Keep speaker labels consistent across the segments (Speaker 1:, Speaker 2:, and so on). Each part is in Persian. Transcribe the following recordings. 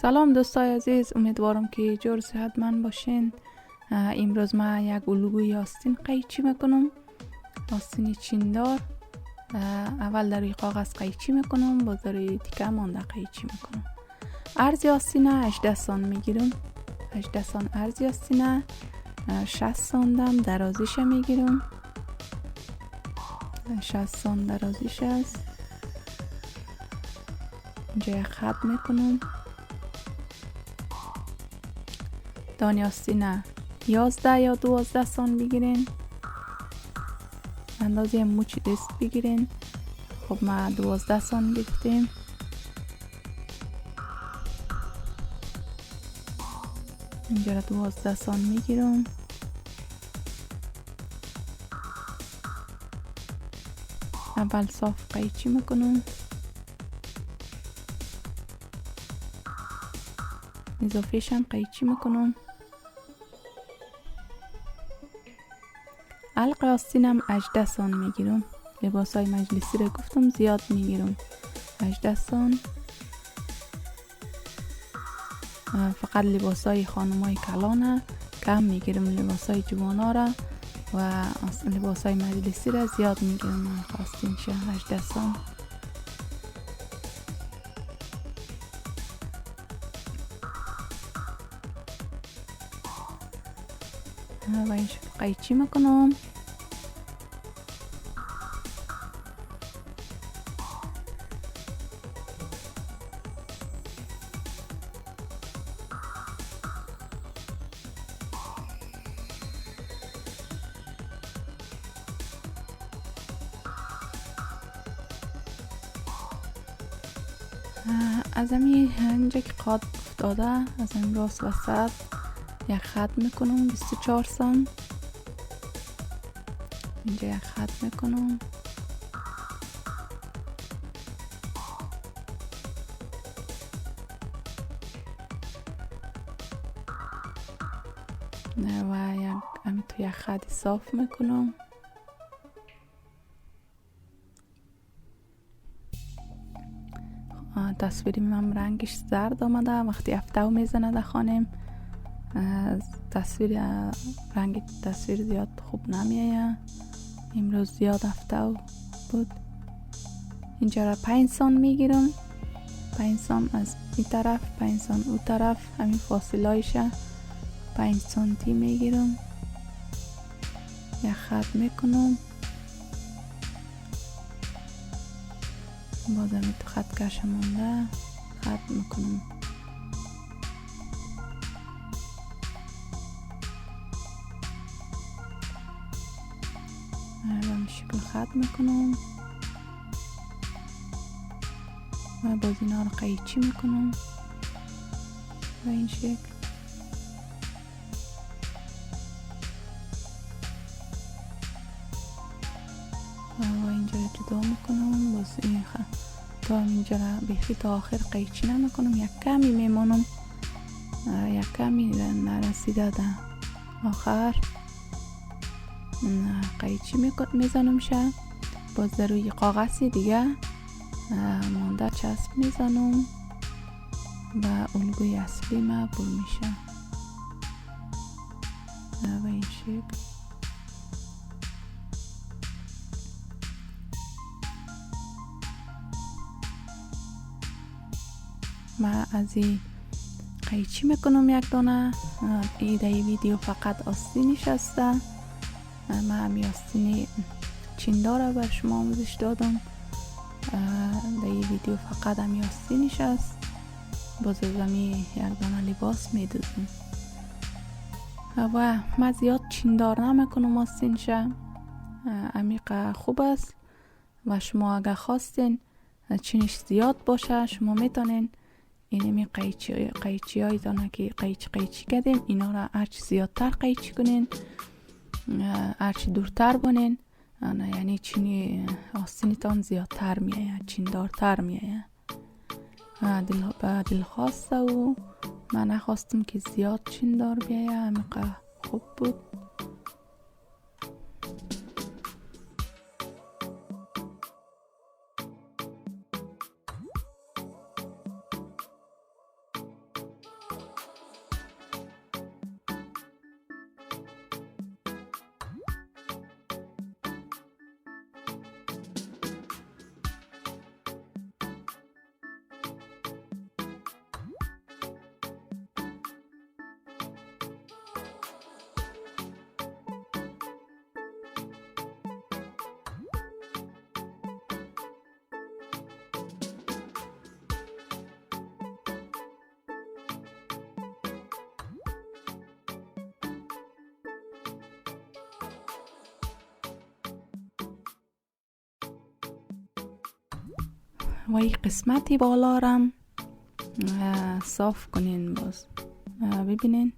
Speaker 1: سلام دوستای عزیز، امیدوارم که جور صحتمند باشین. امروز ما یک الگوی آستین قیچی میکنم، آستین چیندار. اول در کاغذ قیچی میکنم، باز در تیکه مانده قیچی میکنم. عرض آستین 18 سانت میگیرم، 18 سانت عرض آستین، 60 سانت درازیش میگیرم، 60 سانت درازیش است. اینجا یک خط میکنم. دانی آستین 11 یا 12 سانت بگیرین، اندازه مچ دست بگیرین. خب ما 12 سانت گرفتیم. اینجا را 12 سانت میگیرم. اول صاف قیچی میکنم، اضافهش هم قیچی میکنم. علق آستینم 18 سانت میگیرم. لباس های مجلسی رو گفتم زیاد میگیرم، 18 سانت. فقط لباس های خانم های کلانه کم میگیرم، لباس های جوانا را و لباس های مجلسی را زیاد میگیرم. آستین شه 18 سانت. و این شکل قیچی میکنم. از اینجا که قاد افتاده، از این راست وسط یک خط میکنم 24 سانت. اینجا یک خط میکنم. و یک خط صاف میکنم. تصویری من رنگش زرد آمده، وقتی افتو میزنه در خانم رنگ تصویر زیاد خوب نمیایه. امروز زیاد افتو بود. اینجا را 5 سانت میگیرم، 5 سانت از این طرف، 5 سانت اون طرف، همین فاصله‌ایشه 5 سانتی میگیرم. یک خط میکنم، بازم تو خط کش مونده خط میکنم. به این شکل خط میکنم و باز اینا رو قیچی میکنم به این شکل. و اینجا رو جدا میکنم. باز این تا اینجا رو بخی تا آخر قیچی نمیکنم، یک کمی میمانم، یک کمی نرسیده در آخر قیچی میزنم شه. باز در روی کاغذ دیگه مانده چسب میزنم و الگوی اصلی ما پر میشه به این شکل. ما از این قیچی میکنم یک دانه. این ویدیو فقط آستینش هسته. من همی آستین چیندار رو بر شما آموزش دادم. در این ویدیو فقط همی آستینش هست. باز از همی یک دانه لباس میدوزم و من زیاد چیندار نمیکنم آستینشه. عمیق خوب است و شما اگر خواستین چینش زیاد باشه شما میتونین اینمی قیچی های دانه که قیچی کردین اینا را هرچی زیادتر قیچی کنین، هرچی دورتر بانین، یعنی چینی آستینتان زیادتر میایه، چیندارتر میایه. به دل خواسته و من نخواستم که زیاد چیندار بیایه، عمیق خوب بود. و این قسمتی بالا رم صاف کنین. باز ببینین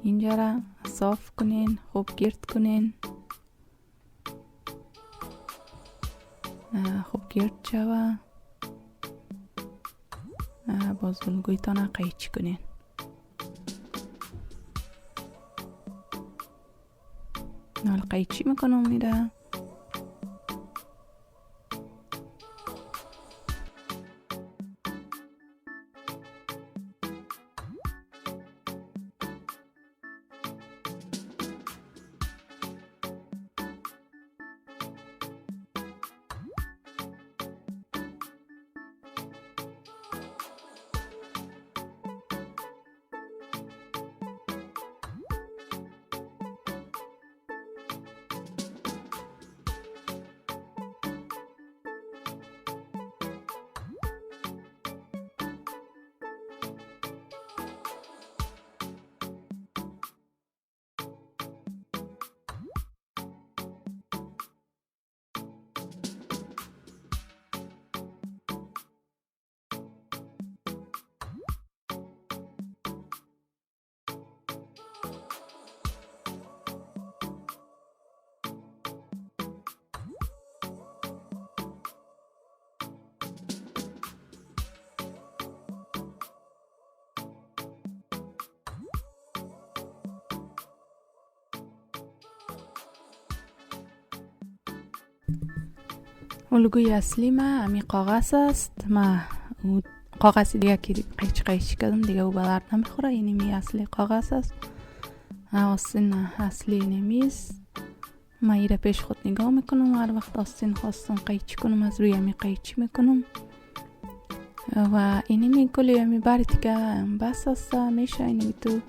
Speaker 1: اینجا را صاف کنین، خوب گرد کنین، خوب گرد شوه. باز الگویتان قیچی کنین. حال قیچی میکنم میره. الگوی اصلی ما امی کاغذ است. ما کاغذ دیگه که قیچ کردم دیگه او به درد نمیخوره. اینی می اصلی کاغذ است. آستین اصلی نمیست. ما ایره پیش خود نگاه میکنم. هر وقت آستین خواستم قیچی کنم از روی امی قیچی میکنم و اینی می کلی امی برید که بس است میشه. اینی تو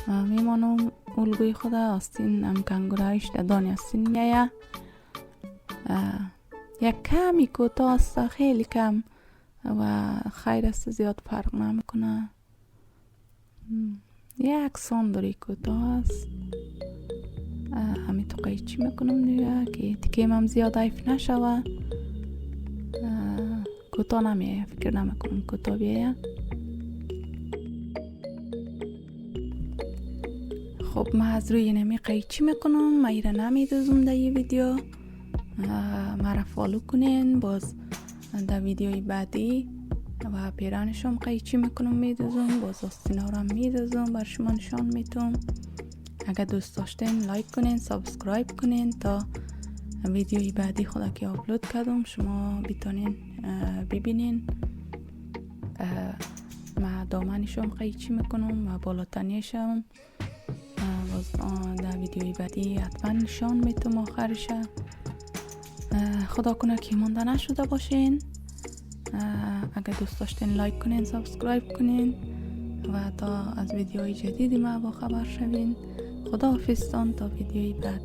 Speaker 1: میمانم الگوی خود آستین هم کنگرایش دادانی آستین میایه. یک کمی کوتاه است، خیلی کم و خیر است، زیاد فرق نمیکنه. یک ساندری کوتاه است. همین تو قیچی میکنم دیگه که تکیم هم زیاد حیف نشوه. کوتاه نمیه، فکر نمیکنم کوتاه بیایه. خب من از روی نمی قیچی میکنم. من ایره نمیدوزم در یه ویدیو. مرا فالو کنین. باز در ویدیوی بعدی و پیرانشم قیچی میکنم میدوزم. باز آستینا رو هم میدوزم بر شما نشان میتونم. اگر دوست داشتین لایک کنین، سابسکرایب کنین تا ویدیوی بعدی خدا که آپلود کردم شما بتونین ببینین. من دامنشم قیچی میکنم و بالاتنیشم. باز در ویدیوی بعدی حتما نشان میتونم آخرش. خدا کنه که مانده نشده باشین. اگر دوست داشتین لایک کنین، سابسکرایب کنین و تا از ویدیوهای جدیدی ما با خبر شوین. خدا حافظتان تا ویدیوی بعد.